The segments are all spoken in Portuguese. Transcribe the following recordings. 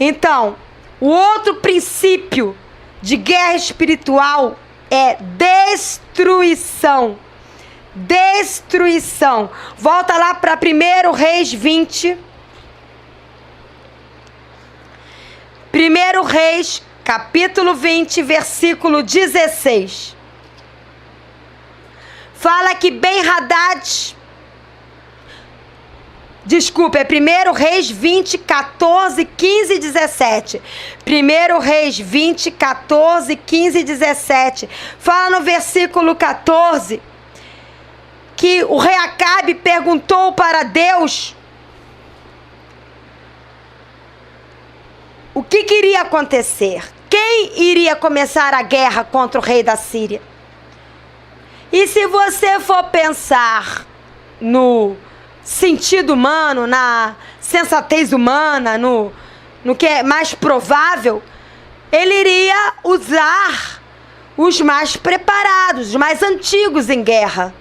Então, o outro princípio de guerra espiritual é destruição. Destruição. Volta lá para 1 Reis 20. 1 Reis, capítulo 20, versículo 16. Fala que Ben-Hadad... Desculpa, é 1 Reis 20, 14, 15 e 17. 1 Reis 20, 14, 15 e 17. Fala no versículo 14 que o rei Acabe perguntou para Deus o que iria acontecer. Quem iria começar a guerra contra o rei da Síria? E se você for pensar no sentido humano, na sensatez humana, no que é mais provável, ele iria usar os mais preparados, os mais antigos em guerra.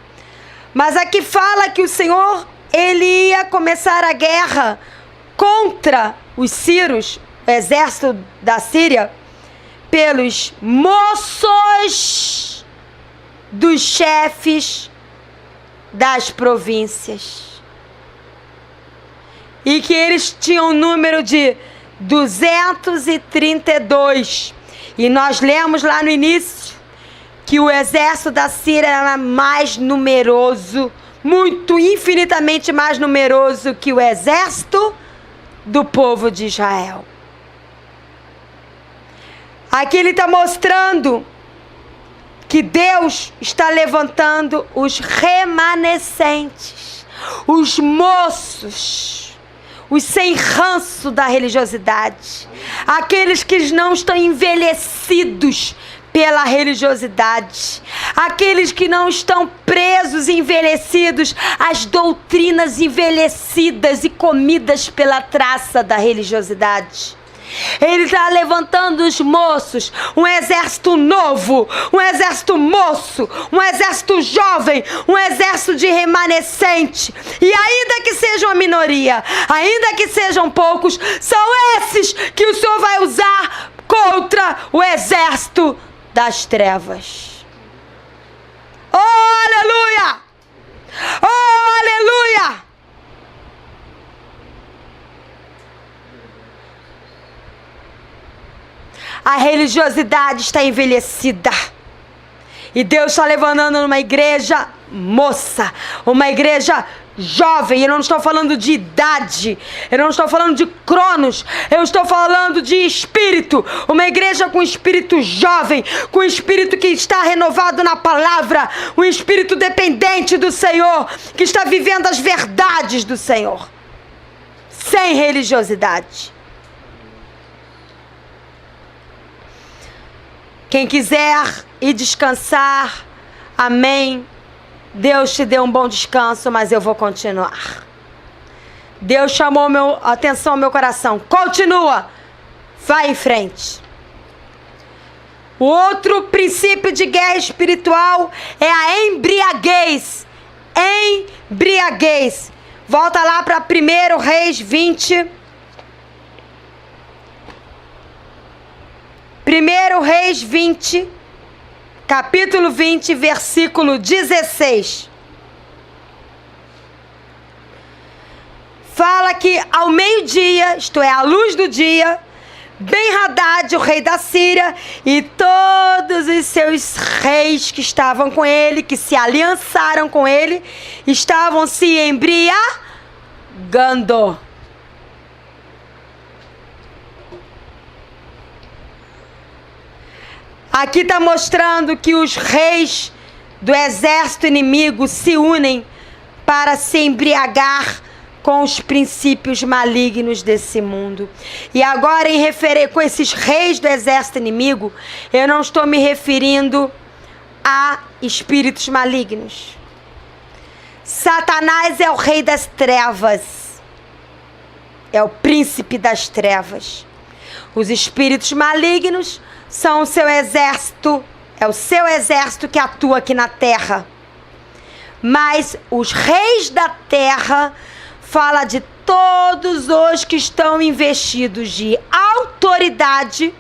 Mas aqui fala que o Senhor, ele ia começar a guerra contra os sírios, o exército da Síria, pelos moços dos chefes das províncias. E que eles tinham um número de 232. E nós lemos lá no início que o exército da Síria era mais numeroso, muito, infinitamente mais numeroso que o exército do povo de Israel. Aqui ele está mostrando que Deus está levantando os remanescentes, os moços, os sem ranço da religiosidade, aqueles que não estão envelhecidos pela religiosidade, aqueles que não estão presos e envelhecidos às doutrinas envelhecidas e comidas pela traça da religiosidade. Ele está levantando os moços, um exército novo, um exército moço, um exército jovem, um exército de remanescente. E ainda que sejam a minoria, ainda que sejam poucos, são esses que o Senhor vai usar contra o exército das trevas. Oh, aleluia! Oh, aleluia! A religiosidade está envelhecida. E Deus está levantando uma igreja moça, uma igreja jovem. Eu não estou falando de idade, eu não estou falando de cronos, eu estou falando de espírito. Uma igreja com espírito jovem, com espírito que está renovado na palavra, um espírito dependente do Senhor, que está vivendo as verdades do Senhor, sem religiosidade. Quem quiser ir descansar, amém. Deus te deu um bom descanso, mas eu vou continuar. Deus chamou a atenção ao meu coração. Continua. Vai em frente. O outro princípio de guerra espiritual é a embriaguez. Embriaguez. Volta lá para 1 Reis 20. 1 Reis 20, capítulo 20, versículo 16. Fala que ao meio-dia, isto é, à luz do dia, Ben-Hadad, o rei da Síria, e todos os seus reis que estavam com ele, que se aliançaram com ele, estavam se embriagando. Aqui está mostrando que os reis do exército inimigo se unem para se embriagar com os princípios malignos desse mundo. E agora, com esses reis do exército inimigo, eu não estou me referindo a espíritos malignos. Satanás é o rei das trevas, é o príncipe das trevas. Os espíritos malignos são o seu exército, é o seu exército que atua aqui na terra. Mas os reis da terra fala de todos os que estão investidos de autoridade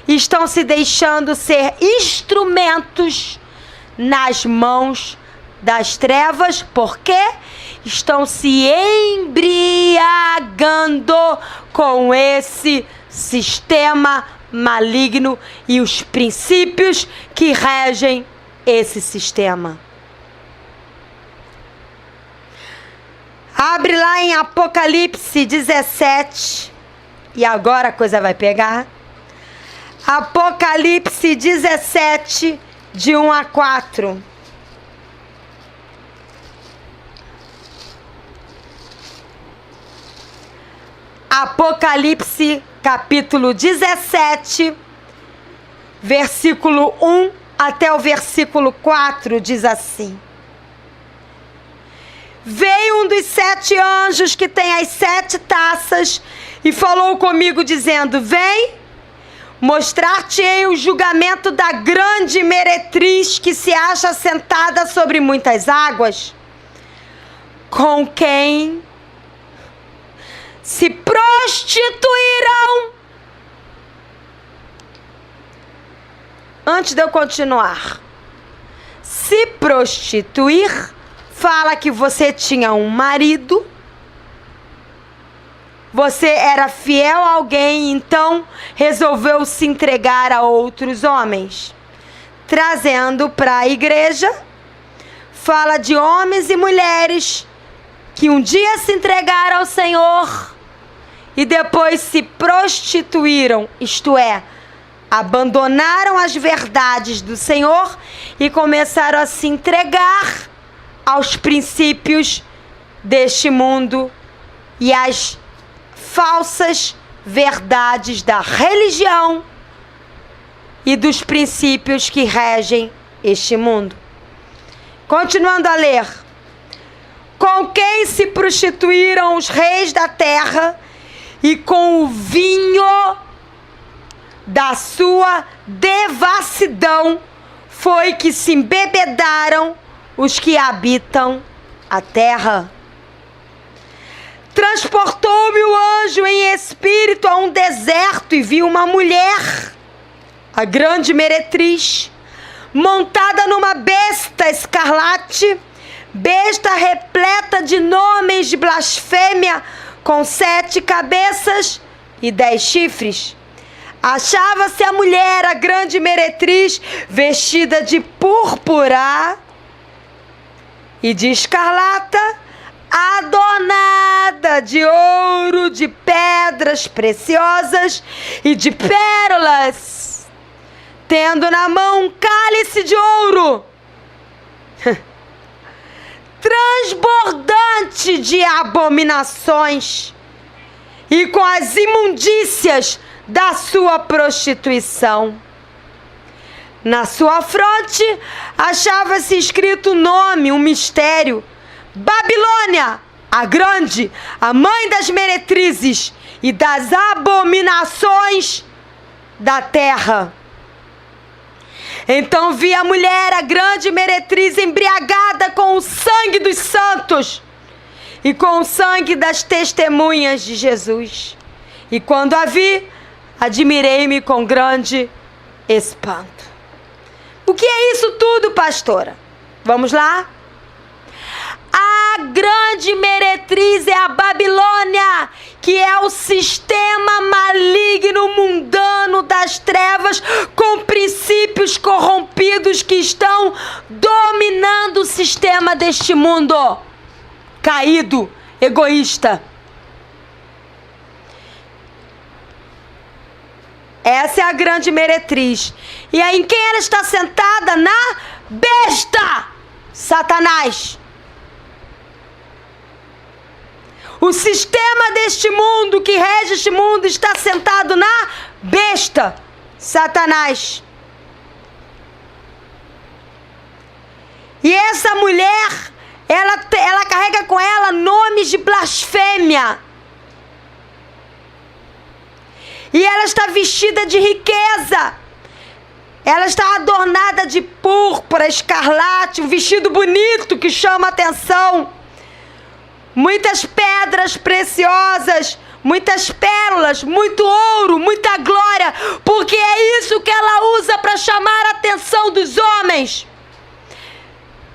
estão se deixando ser instrumentos nas mãos das trevas, porque estão se embriagando com esse sistema maligno e os princípios que regem esse sistema. Abre lá em Apocalipse 17, e agora a coisa vai pegar. Apocalipse 17, de 1 a 4. Apocalipse, capítulo 17, versículo 1 até o versículo 4, diz assim: Veio um dos 7 anjos que tem as 7 taças e falou comigo dizendo: Vem, mostrar-te-ei o julgamento da grande meretriz que se acha sentada sobre muitas águas, com quem se prostituíram. Antes de eu continuar, se prostituir fala que você tinha um marido, você era fiel a alguém, então resolveu se entregar a outros homens. Trazendo para a igreja, fala de homens e mulheres que um dia se entregaram ao Senhor e depois se prostituíram, isto é, abandonaram as verdades do Senhor e começaram a se entregar aos princípios deste mundo e às falsas verdades da religião e dos princípios que regem este mundo. Continuando a ler. Com quem se prostituíram os reis da terra e com o vinho da sua devassidão foi que se embebedaram os que habitam a terra. Transportou-me o anjo em espírito a um deserto e vi uma mulher, a grande meretriz, montada numa besta escarlate, besta repleta de nomes de blasfêmia, com 7 cabeças e 10 chifres. Achava-se a mulher, a grande meretriz, vestida de púrpura e de escarlata, adornada de ouro, de pedras preciosas e de pérolas, tendo na mão um cálice de ouro transbordante de abominações e com as imundícias da sua prostituição. Na sua fronte achava-se escrito o nome, um mistério: Babilônia, a grande, a mãe das meretrizes e das abominações da terra. Então vi a mulher, a grande meretriz, embriagada com o sangue dos santos e com o sangue das testemunhas de Jesus. E quando a vi, admirei-me com grande espanto. O que é isso tudo, pastora? Vamos lá? A grande meretriz é a Babilônia, que é o sistema maligno mundano das trevas, com princípios corrompidos que estão dominando o sistema deste mundo caído, egoísta. Essa é a grande meretriz. E aí, em quem ela está sentada? Na besta, Satanás. O sistema deste mundo, que rege este mundo, está sentado na besta, Satanás. E essa mulher, ela carrega com ela nomes de blasfêmia. E ela está vestida de riqueza. Ela está adornada de púrpura, escarlate, um vestido bonito que chama a atenção. Muitas pedras preciosas, muitas pérolas, muito ouro, muita glória, porque é isso que ela usa para chamar a atenção dos homens.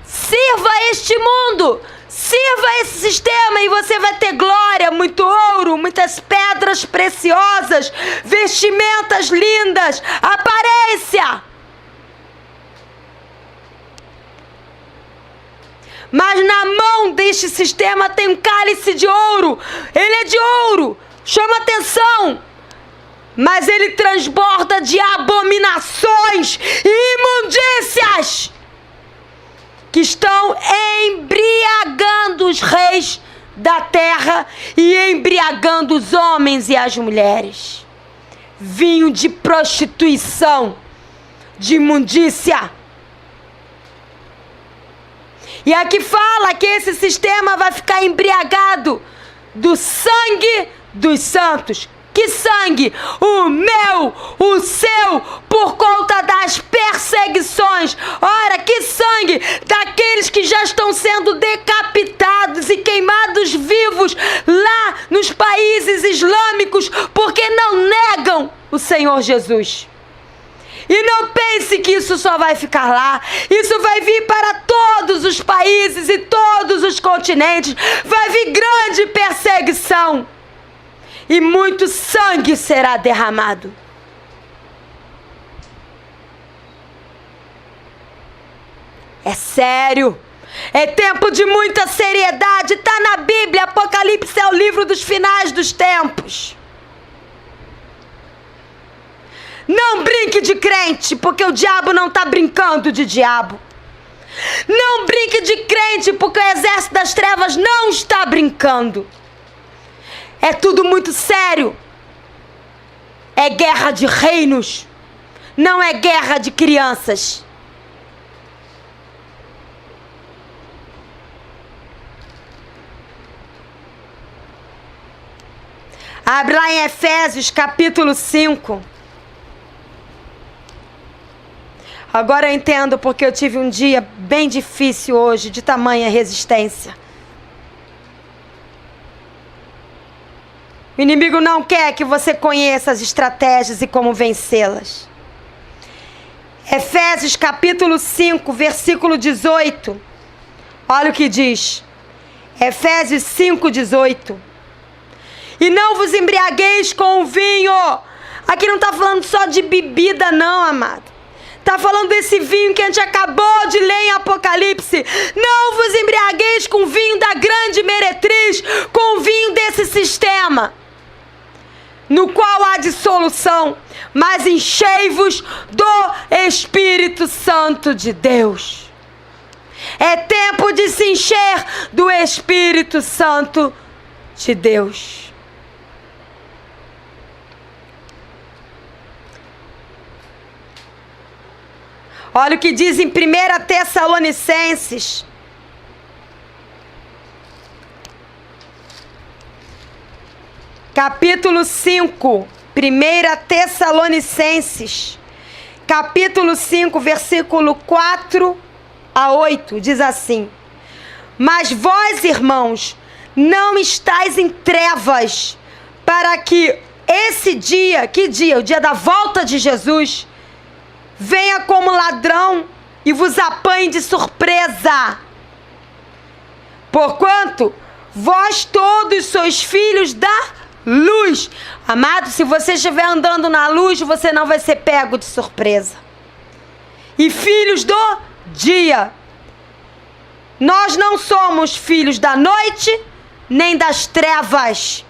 Sirva este mundo, sirva esse sistema e você vai ter glória, muito ouro, muitas pedras preciosas, vestimentas lindas, aparência. Mas na mão deste sistema tem um cálice de ouro. Ele é de ouro, chama atenção. Mas ele transborda de abominações e imundícias que estão embriagando os reis da terra e embriagando os homens e as mulheres. Vinho de prostituição, de imundícia. E aqui fala que esse sistema vai ficar embriagado do sangue dos santos. Que sangue? O meu, o seu, por conta das perseguições. Ora, que sangue daqueles que já estão sendo decapitados e queimados vivos lá nos países islâmicos, porque não negam o Senhor Jesus. E não pense que isso só vai ficar lá. Isso vai vir para todos os países e todos os continentes. Vai vir grande perseguição. E muito sangue será derramado. É sério. É tempo de muita seriedade. Está na Bíblia. Apocalipse é o livro dos finais dos tempos. Não brinque de crente, porque o diabo não está brincando de diabo. Não brinque de crente, porque o exército das trevas não está brincando. É tudo muito sério. É guerra de reinos, não é guerra de crianças. Abre lá em Efésios capítulo 5. Agora eu entendo porque eu tive um dia bem difícil hoje, de tamanha resistência. O inimigo não quer que você conheça as estratégias e como vencê-las. Efésios capítulo 5, versículo 18. Olha o que diz. Efésios 5, 18. E não vos embriagueis com o vinho. Aqui não está falando só de bebida não, amado. Está falando desse vinho que a gente acabou de ler em Apocalipse. Não vos embriagueis com o vinho da grande meretriz, com o vinho desse sistema, no qual há dissolução, mas enchei-vos do Espírito Santo de Deus. É tempo de se encher do Espírito Santo de Deus. Olha o que diz em 1 Tessalonicenses. Capítulo 5. 1 Tessalonicenses. Capítulo 5, versículo 4 a 8. Diz assim. Mas vós, irmãos, não estáis em trevas, para que esse dia, que dia? O dia da volta de Jesus, venha como ladrão e vos apanhe de surpresa. Porquanto vós todos sois filhos da luz. Amado, se você estiver andando na luz, você não vai ser pego de surpresa. E filhos do dia. Nós não somos filhos da noite, nem das trevas.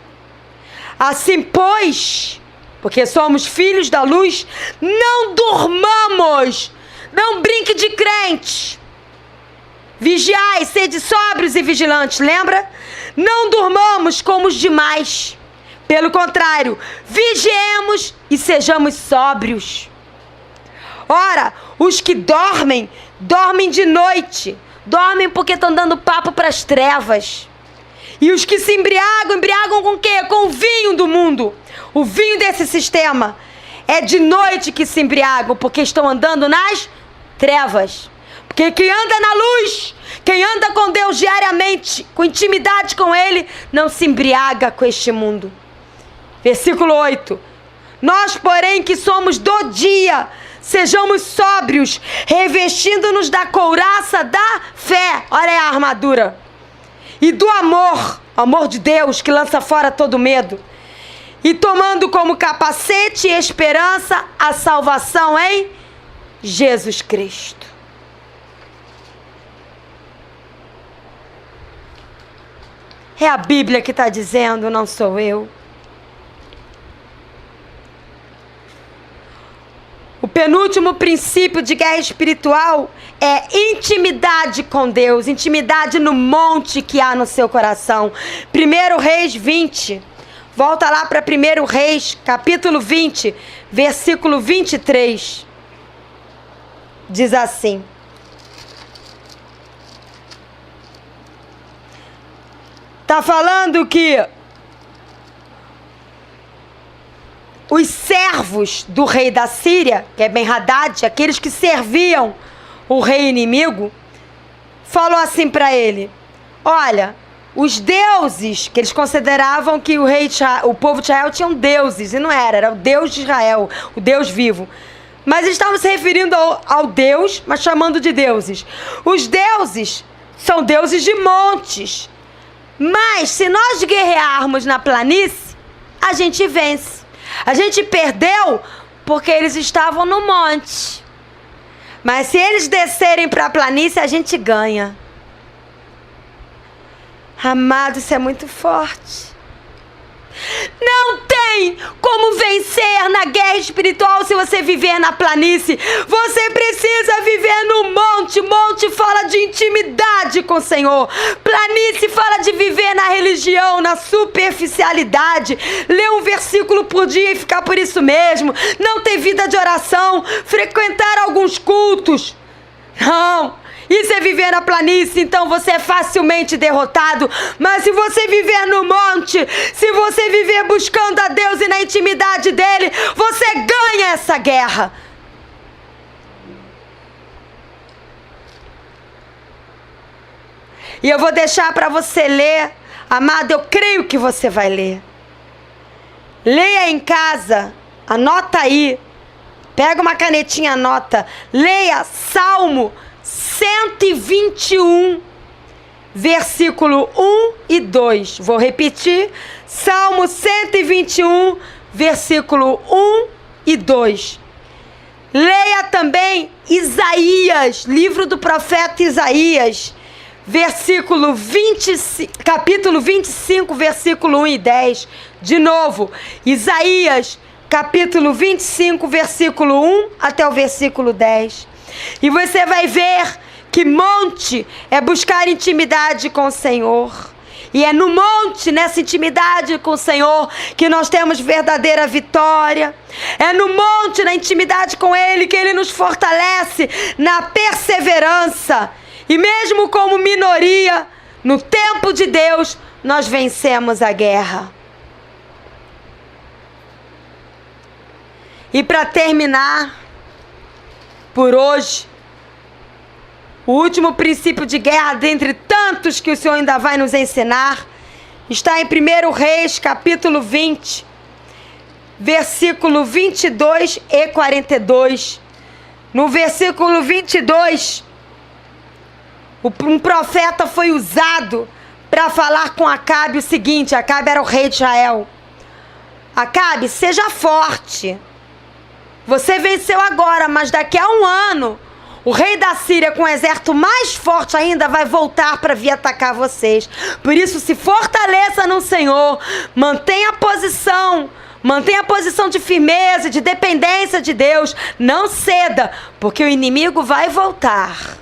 Assim, pois, porque somos filhos da luz, não durmamos. Não brinque de crente. Vigiai, sede sóbrios e vigilantes, lembra? Não durmamos como os demais. Pelo contrário, vigiemos e sejamos sóbrios. Ora, os que dormem, dormem de noite. Dormem porque estão dando papo para as trevas. E os que se embriagam, embriagam com o quê? Com o vinho do mundo. O vinho desse sistema. É de noite que se embriagam, porque estão andando nas trevas. Porque quem anda na luz, quem anda com Deus diariamente, com intimidade com Ele, não se embriaga com este mundo. Versículo 8. Nós, porém, que somos do dia, sejamos sóbrios, revestindo-nos da couraça da fé. Olha aí a armadura. E do amor de Deus, que lança fora todo medo. E tomando como capacete e esperança a salvação em Jesus Cristo. É a Bíblia que está dizendo, não sou eu. O penúltimo princípio de guerra espiritual é intimidade com Deus, intimidade no monte que há no seu coração. 1 Reis 20, volta lá para 1 Reis, capítulo 20, versículo 23. Diz assim: está falando que os servos do rei da Síria, que é Ben-Hadad, aqueles que serviam o rei inimigo, falou assim para ele: olha, os deuses, que eles consideravam que o povo de Israel tinham deuses, e não era o Deus de Israel, o Deus vivo. Mas estavam se referindo ao Deus, mas chamando de deuses. Os deuses são deuses de montes. Mas se nós guerrearmos na planície, a gente vence. A gente perdeu porque eles estavam no monte. Mas se eles descerem para a planície, a gente ganha. Amado, isso é muito forte. Não tem como vencer na guerra espiritual se você viver na planície. Você precisa viver no monte. Monte fala de intimidade com o Senhor. Planície fala de viver na religião, na superficialidade. Ler um versículo por dia e ficar por isso mesmo. Não ter vida de oração. Frequentar alguns cultos. Não. Isso é viver na planície, então você é facilmente derrotado. Mas se você viver no monte, se você viver buscando a Deus e na intimidade dele, você ganha essa guerra. E eu vou deixar para você ler, amado, eu creio que você vai ler. Leia em casa, anota aí, pega uma canetinha, anota. Leia Salmo 121, versículo 1 e 2. Vou repetir. Salmo 121, versículo 1 e 2. Leia também Isaías, livro do profeta Isaías, capítulo 25, versículo 1 e 10. De novo, Isaías, capítulo 25, versículo 1 até o versículo 10. E você vai ver que monte é buscar intimidade com o Senhor. E é no monte, nessa intimidade com o Senhor, que nós temos verdadeira vitória. É no monte, na intimidade com Ele, que Ele nos fortalece na perseverança. E mesmo como minoria, no tempo de Deus, nós vencemos a guerra. E para terminar, por hoje, o último princípio de guerra, dentre tantos que o Senhor ainda vai nos ensinar, está em 1 Reis, capítulo 20, versículo 22 e 42. No versículo 22, um profeta foi usado para falar com Acabe o seguinte. Acabe era o rei de Israel. Acabe, seja forte. Você venceu agora, mas daqui a um ano, o rei da Síria, com um exército mais forte ainda, vai voltar para vir atacar vocês. Por isso, se fortaleça no Senhor, mantenha a posição de firmeza, de dependência de Deus. Não ceda, porque o inimigo vai voltar.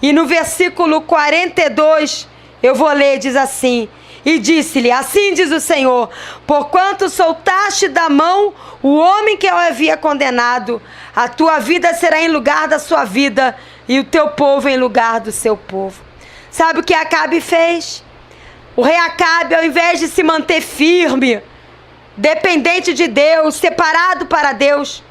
E no versículo 42, eu vou ler, diz assim: e disse-lhe, assim diz o Senhor, porquanto soltaste da mão o homem que eu havia condenado, a tua vida será em lugar da sua vida, e o teu povo em lugar do seu povo. Sabe o que Acabe fez? O rei Acabe, ao invés de se manter firme, dependente de Deus, separado para Deus,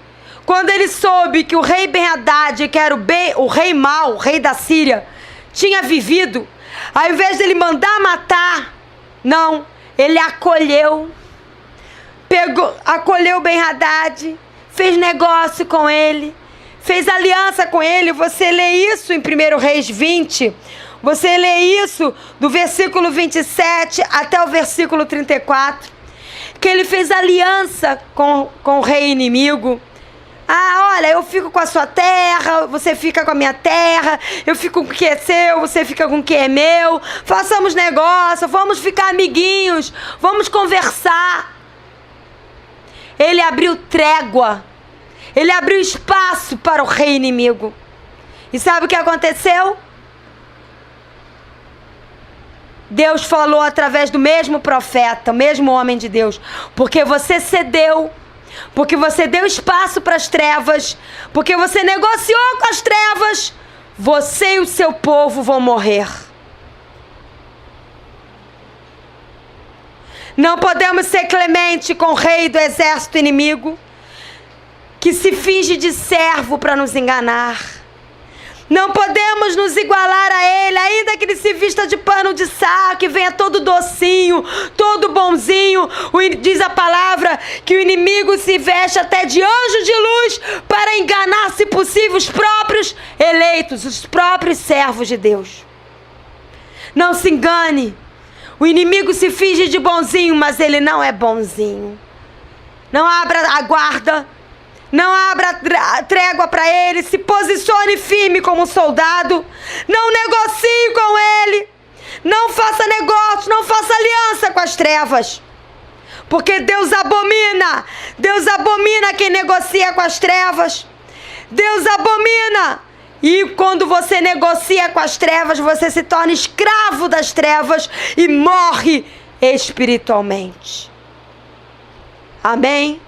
quando ele soube que o rei Ben-Hadad, que era o rei mau, o rei da Síria, tinha vivido, ao invés de ele mandar matar, não, ele acolheu. acolheu Ben-Hadad, fez negócio com ele, fez aliança com ele. Você lê isso em 1 Reis 20. Você lê isso do versículo 27 até o versículo 34. Que ele fez aliança com o rei inimigo. Ah, olha, eu fico com a sua terra, você fica com a minha terra, eu fico com o que é seu, você fica com o que é meu. Façamos negócio, vamos ficar amiguinhos, vamos conversar. Ele abriu trégua, ele abriu espaço para o rei inimigo. E sabe o que aconteceu? Deus falou através do mesmo profeta, o mesmo homem de Deus. Porque você cedeu, porque você deu espaço para as trevas, porque você negociou com as trevas, você e o seu povo vão morrer. Não podemos ser clemente com o rei do exército inimigo, que se finge de servo para nos enganar. Não podemos nos igualar a ele, ainda que ele se vista de pano de saco e venha todo docinho, todo bonzinho. Diz a palavra que o inimigo se veste até de anjo de luz para enganar, se possível, os próprios eleitos, os próprios servos de Deus. Não se engane. O inimigo se finge de bonzinho, mas ele não é bonzinho. Não abra a guarda. Não abra trégua para ele, se posicione firme como soldado, não negocie com ele, não faça negócio, não faça aliança com as trevas, porque Deus abomina quem negocia com as trevas, Deus abomina, e quando você negocia com as trevas, você se torna escravo das trevas e morre espiritualmente. Amém?